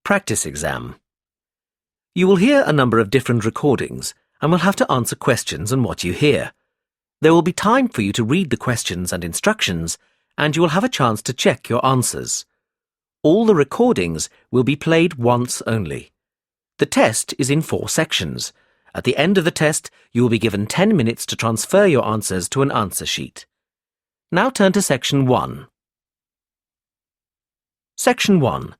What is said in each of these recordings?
Practice exam. You will hear a number of different recordings and will have to answer questions on what you hear. There will be time for you to read the questions and instructions, and you will have a chance to check your answers. All the recordings will be played once only. The test is in 4 sections. At the end of the test, you will be given 10 minutes to transfer your answers to an answer sheet. Now turn to Section 1. Section 1.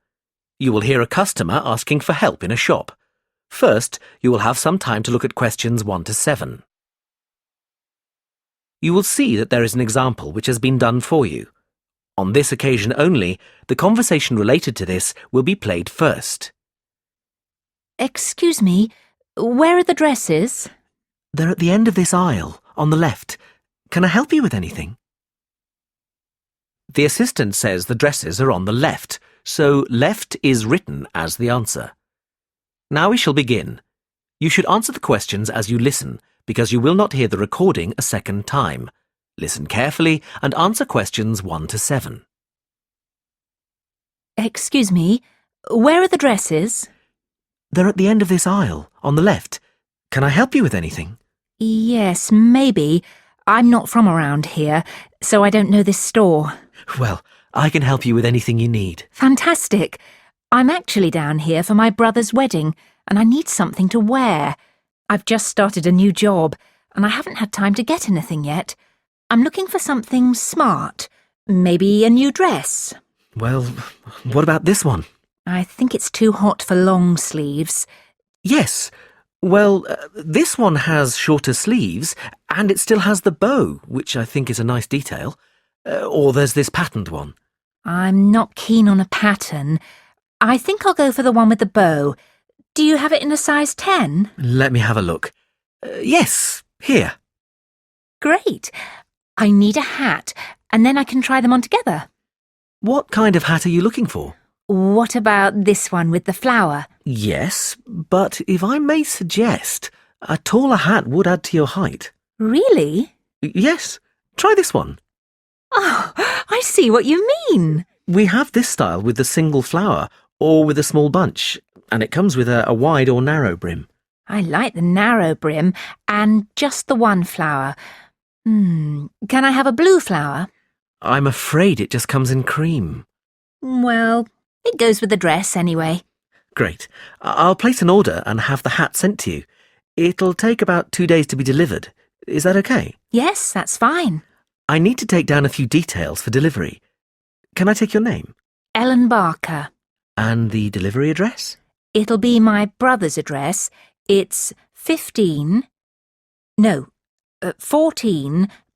You will hear a customer asking for help in a shop. First, you will have some time to look at questions 1 to 7. You will see that there is an example which has been done for you. On this occasion only, the conversation related to this will be played first. Excuse me, where are the dresses? They're at the end of this aisle, on the left. Can I help you with anything? The assistant says the dresses are on the left, so left is written as the answer. Now we shall begin. You should answer the questions as you listen, because you will not hear the recording a second time. Listen carefully and answer questions 1 to 7. Excuse me, where are the dresses? They're at the end of this aisle, on the left. Can I help you with anything? Yes, maybe. I'm not from around here, so I don't know this store. Well, I can help you with anything you need. Fantastic. I'm actually down here for my brother's wedding, and I need something to wear. I've just started a new job, and I haven't had time to get anything yet. I'm looking for something smart. Maybe a new dress. Well, what about this one? I think it's too hot for long sleeves. Yes. Well, this one has shorter sleeves, and it still has the bow, which I think is a nice detail. Or there's this patterned one. I'm not keen on a pattern. I think I'll go for the one with the bow. Do you have it in a size 10? Let me have a look. Yes, here. Great. I need a hat, and then I can try them on together. What kind of hat are you looking for? What about this one with the flower? Yes, but if I may suggest, a taller hat would add to your height. Really? Yes, try this one. Oh, I see what you mean. We have this style with the single flower or with a small bunch, and it comes with a wide or narrow brim. I like the narrow brim and just the one flower. Can I have a blue flower? I'm afraid it just comes in cream. Well, it goes with the dress anyway. Great. I'll place an order and have the hat sent to you. It'll take about 2 days to be delivered. Is that okay? Yes, that's fine. I need to take down a few details for delivery. Can I take your name? Ellen Barker. And the delivery address? It'll be my brother's address. It's 14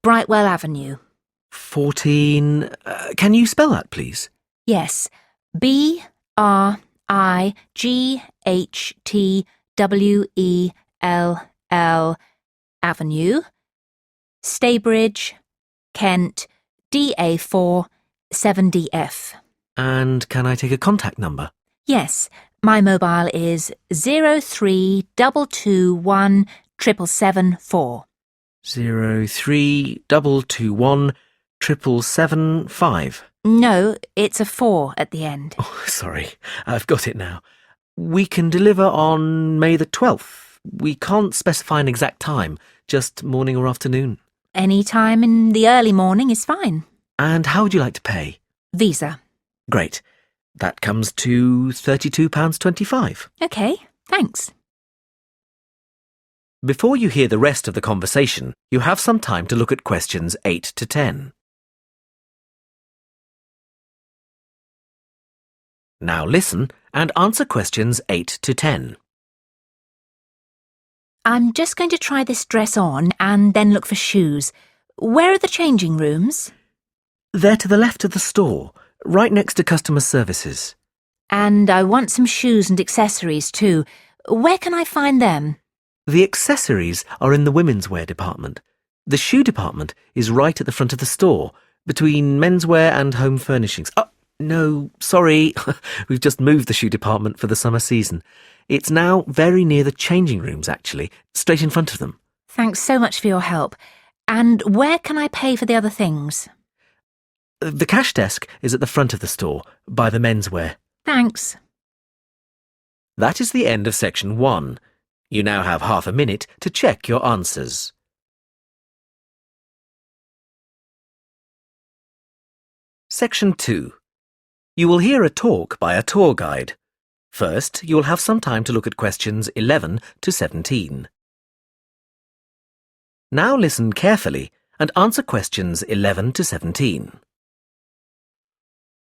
Brightwell Avenue. 14... can you spell that, please? Yes, BRIGHTWELL Avenue, Staybridge, Kent, DA4 7DF. And can I take a contact number? Yes, my mobile is 03221 777 03221 775. No, it's a 4 at the end. Oh, sorry, I've got it now. We can deliver on May the 12th. We can't specify an exact time, just morning or afternoon. Any time in the early morning is fine. And how would you like to pay? Visa. Great. That comes to £32.25. OK, thanks. Before you hear the rest of the conversation, you have some time to look at questions 8 to 10. Now listen and answer questions 8 to 10. I'm just going to try this dress on and then look for shoes. Where are the changing rooms? They're to the left of the store, right next to customer services. And I want some shoes and accessories too. Where can I find them? The accessories are in the women's wear department. The shoe department is right at the front of the store, between menswear and home furnishings. Oh, no, sorry. We've just moved the shoe department for the summer season. It's now very near the changing rooms, actually, straight in front of them. Thanks so much for your help. And where can I pay for the other things? The cash desk is at the front of the store, by the menswear. Thanks. That is the end of section 1. You now have half a minute to check your answers. Section 2. You will hear a talk by a tour guide. First, you will have some time to look at questions 11 to 17. Now listen carefully and answer questions 11 to 17.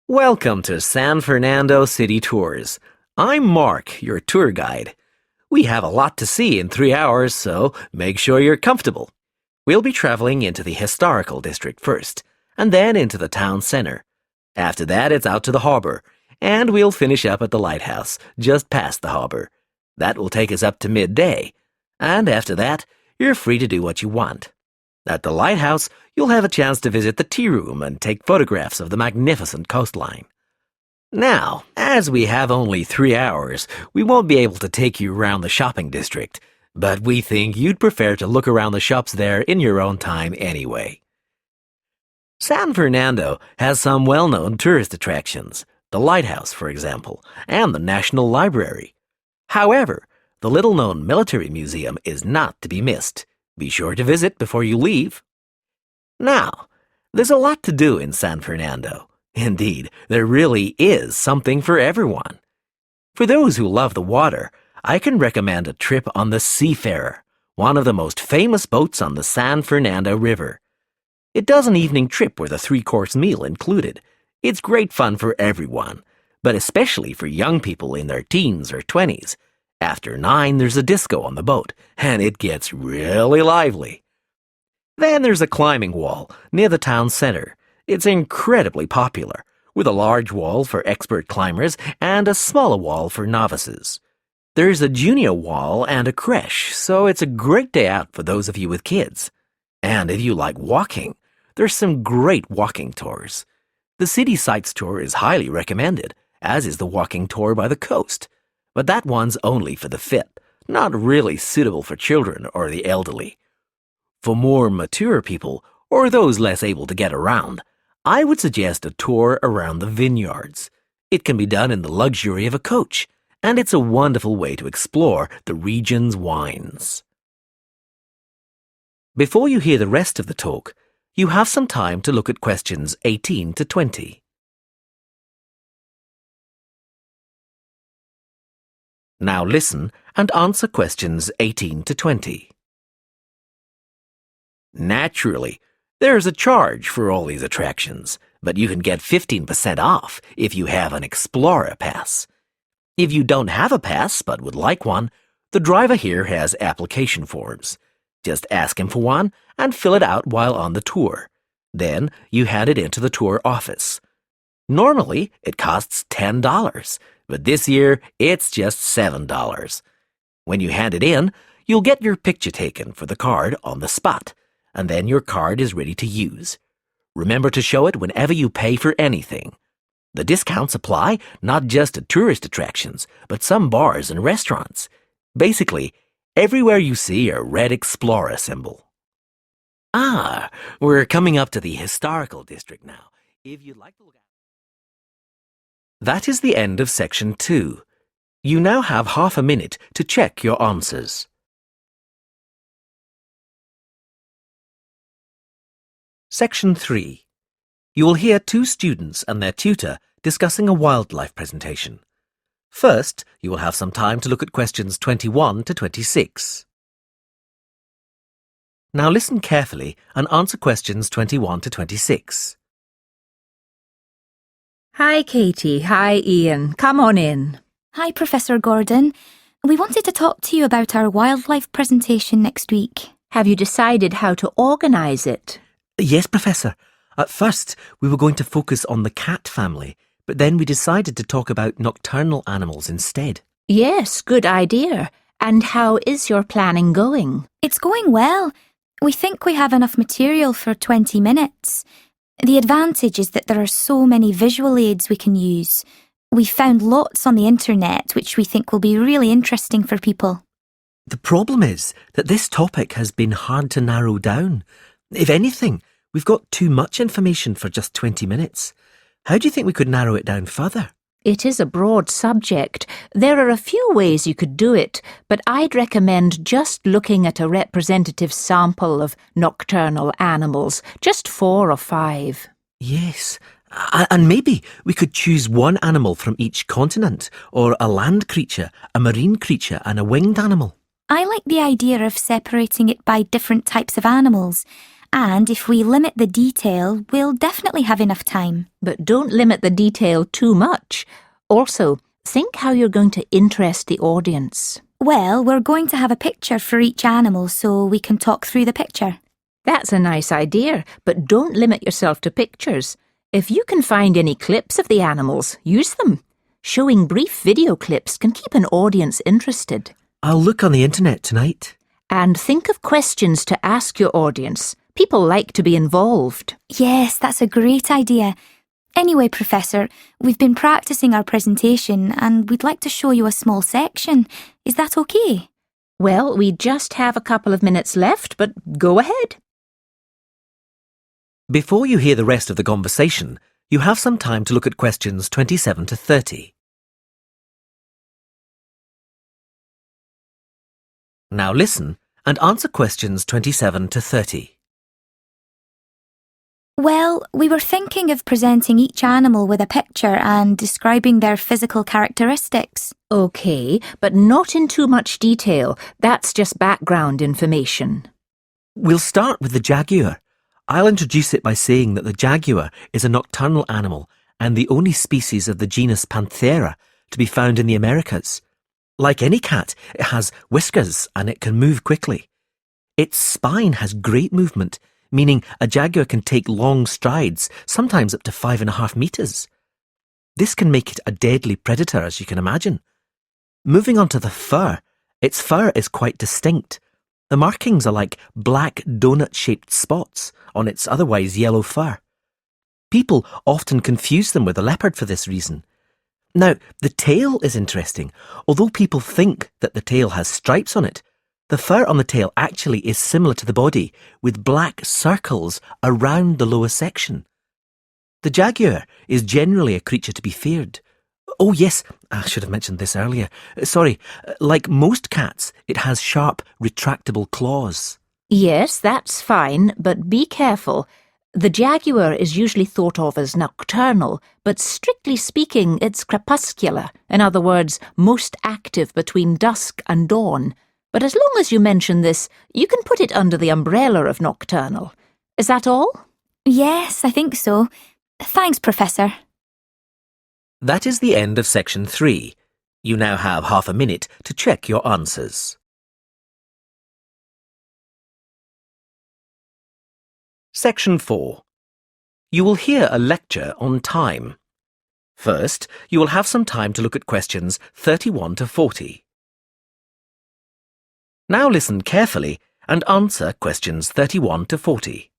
Welcome to San Fernando City Tours. I'm Mark, your tour guide. We have a lot to see in 3 hours, so make sure you're comfortable. We'll be traveling into the historical district first, and then into the town center. After that, it's out to the harbor, and we'll finish up at the lighthouse, just past the harbor. That will take us up to midday, and after that, you're free to do what you want. At the lighthouse, you'll have a chance to visit the tea room and take photographs of the magnificent coastline. Now, as we have only 3 hours, we won't be able to take you around the shopping district, but we think you'd prefer to look around the shops there in your own time anyway. San Fernando has some well-known tourist attractions, the lighthouse, for example, and the National Library. However, the little-known military museum is not to be missed. Be sure to visit before you leave. Now, there's a lot to do in San Fernando. Indeed, there really is something for everyone. For those who love the water, I can recommend a trip on the Seafarer, one of the most famous boats on the San Fernando River. It does an evening trip with a 3-course meal included. It's great fun for everyone, but especially for young people in their teens or 20s. After 9, there's a disco on the boat, and it gets really lively. Then there's a climbing wall near the town center. It's incredibly popular, with a large wall for expert climbers and a smaller wall for novices. There's a junior wall and a creche, so it's a great day out for those of you with kids. And if you like walking, there's some great walking tours. The City Sights tour is highly recommended, as is the walking tour by the coast. But that one's only for the fit, not really suitable for children or the elderly. For more mature people, or those less able to get around, I would suggest a tour around the vineyards. It can be done in the luxury of a coach, and it's a wonderful way to explore the region's wines. Before you hear the rest of the talk, you have some time to look at questions 18 to 20. Now listen and answer questions 18 to 20. Naturally, there's a charge for all these attractions, but you can get 15% off if you have an Explorer Pass. If you don't have a pass but would like one, the driver here has application forms. Just ask him for one and fill it out while on the tour. Then you hand it into the tour office. Normally, it costs $10, but this year it's just $7. When you hand it in, you'll get your picture taken for the card on the spot, and then your card is ready to use. Remember to show it whenever you pay for anything. The discounts apply not just to tourist attractions, but some bars and restaurants. Basically, everywhere you see a red Explorer symbol. We're coming up to the historical district now. If you'd like to look at... That is the end of section 2. You now have half a minute to check your answers. Section 3. You will hear 2 students and their tutor discussing a wildlife presentation. First, you will have some time to look at questions 21 to 26. Now listen carefully and answer questions 21 to 26. Hi, Katie. Hi, Ian. Come on in. Hi, Professor Gordon. We wanted to talk to you about our wildlife presentation next week. Have you decided how to organise it? Yes, Professor. At first, we were going to focus on the cat family, but then we decided to talk about nocturnal animals instead. Yes, good idea. And how is your planning going? It's going well. We think we have enough material for 20 minutes. The advantage is that there are so many visual aids we can use. We found lots on the internet which we think will be really interesting for people. The problem is that this topic has been hard to narrow down. If anything, we've got too much information for just 20 minutes. How do you think we could narrow it down further? It is a broad subject. There are a few ways you could do it, but I'd recommend just looking at a representative sample of nocturnal animals, just 4 or 5. Yes, and maybe we could choose one animal from each continent, or a land creature, a marine creature, and a winged animal. I like the idea of separating it by different types of animals. And if we limit the detail, we'll definitely have enough time. But don't limit the detail too much. Also, think how you're going to interest the audience. Well, we're going to have a picture for each animal so we can talk through the picture. That's a nice idea, but don't limit yourself to pictures. If you can find any clips of the animals, use them. Showing brief video clips can keep an audience interested. I'll look on the internet tonight. And think of questions to ask your audience. People like to be involved. Yes, that's a great idea. Anyway, Professor, we've been practicing our presentation and we'd like to show you a small section. Is that okay? Well, we just have a couple of minutes left, but go ahead. Before you hear the rest of the conversation, you have some time to look at questions 27 to 30. Now listen and answer questions 27 to 30. Well, we were thinking of presenting each animal with a picture and describing their physical characteristics. Okay, but not in too much detail. That's just background information. We'll start with the jaguar. I'll introduce it by saying that the jaguar is a nocturnal animal and the only species of the genus Panthera to be found in the Americas. Like any cat, it has whiskers and it can move quickly. Its spine has great movement, meaning a jaguar can take long strides, sometimes up to 5.5 meters. This can make it a deadly predator, as you can imagine. Moving on to the fur, its fur is quite distinct. The markings are like black donut-shaped spots on its otherwise yellow fur. People often confuse them with a leopard for this reason. Now, the tail is interesting. Although people think that the tail has stripes on it, the fur on the tail actually is similar to the body, with black circles around the lower section. The jaguar is generally a creature to be feared. Oh yes, I should have mentioned this earlier. Sorry, like most cats, it has sharp, retractable claws. Yes, that's fine, but be careful. The jaguar is usually thought of as nocturnal, but strictly speaking, it's crepuscular. In other words, most active between dusk and dawn. But as long as you mention this, you can put it under the umbrella of nocturnal. Is that all? Yes, I think so. Thanks, Professor. That is the end of section 3. You now have half a minute to check your answers. Section 4. You will hear a lecture on time. First, you will have some time to look at questions 31 to 40. Now listen carefully and answer questions 31 to 40.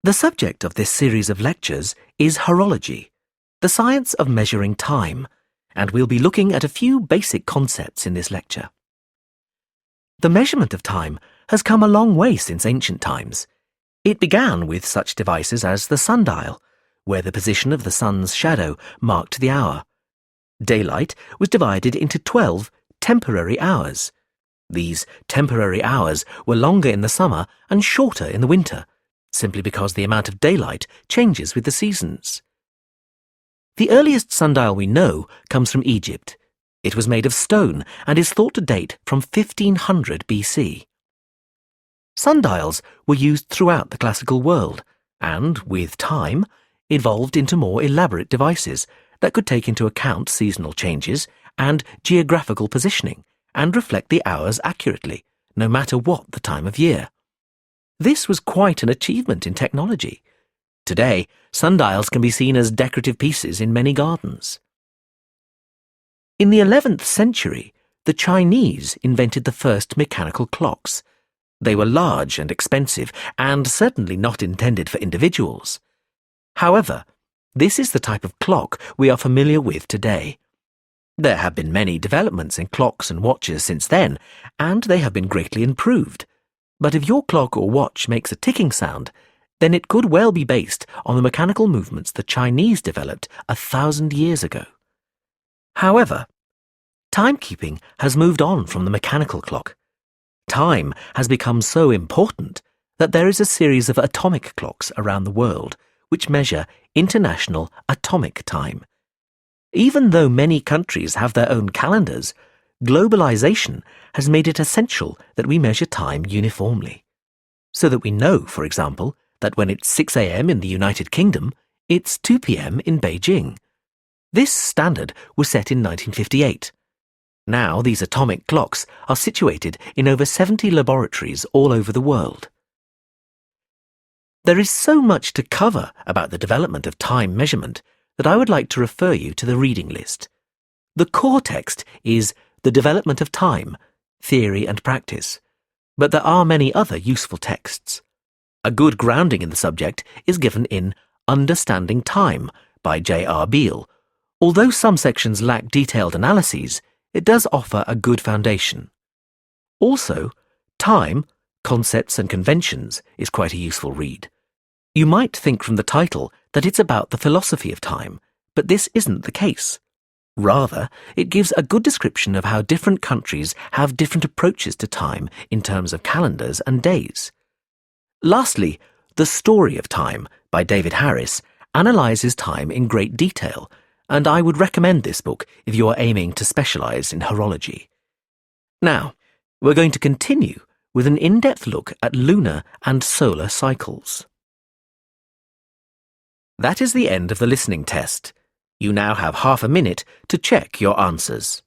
The subject of this series of lectures is horology, the science of measuring time, and we'll be looking at a few basic concepts in this lecture. The measurement of time has come a long way since ancient times. It began with such devices as the sundial, where the position of the sun's shadow marked the hour. Daylight was divided into 12 temporary hours. These temporary hours were longer in the summer and shorter in the winter, simply because the amount of daylight changes with the seasons. The earliest sundial we know comes from Egypt. It was made of stone and is thought to date from 1500 BC. Sundials were used throughout the classical world and, with time, evolved into more elaborate devices that could take into account seasonal changes and geographical positioning and reflect the hours accurately, no matter what the time of year. This was quite an achievement in technology. Today, sundials can be seen as decorative pieces in many gardens. In the 11th century, the Chinese invented the first mechanical clocks. They were large and expensive, and certainly not intended for individuals. However, this is the type of clock we are familiar with today. There have been many developments in clocks and watches since then, and they have been greatly improved. But if your clock or watch makes a ticking sound, then it could well be based on the mechanical movements the Chinese developed 1,000 years ago. However, timekeeping has moved on from the mechanical clock. Time has become so important that there is a series of atomic clocks around the world which measure international atomic time. Even though many countries have their own calendars, globalization has made it essential that we measure time uniformly, so that we know, for example, that when it's 6 a.m. in the United Kingdom, it's 2 p.m. in Beijing. This standard was set in 1958. Now these atomic clocks are situated in over 70 laboratories all over the world. There is so much to cover about the development of time measurement that I would like to refer you to the reading list. The core text is The Development of Time, Theory and Practice, but there are many other useful texts. A good grounding in the subject is given in Understanding Time by J.R. Beale. Although some sections lack detailed analyses, it does offer a good foundation. Also, Time, Concepts and Conventions is quite a useful read. You might think from the title that it's about the philosophy of time, but this isn't the case. Rather, it gives a good description of how different countries have different approaches to time in terms of calendars and days. Lastly, The Story of Time by David Harris analyses time in great detail, and I would recommend this book if you are aiming to specialise in horology. Now, we're going to continue with an in-depth look at lunar and solar cycles. That is the end of the listening test. You now have half a minute to check your answers.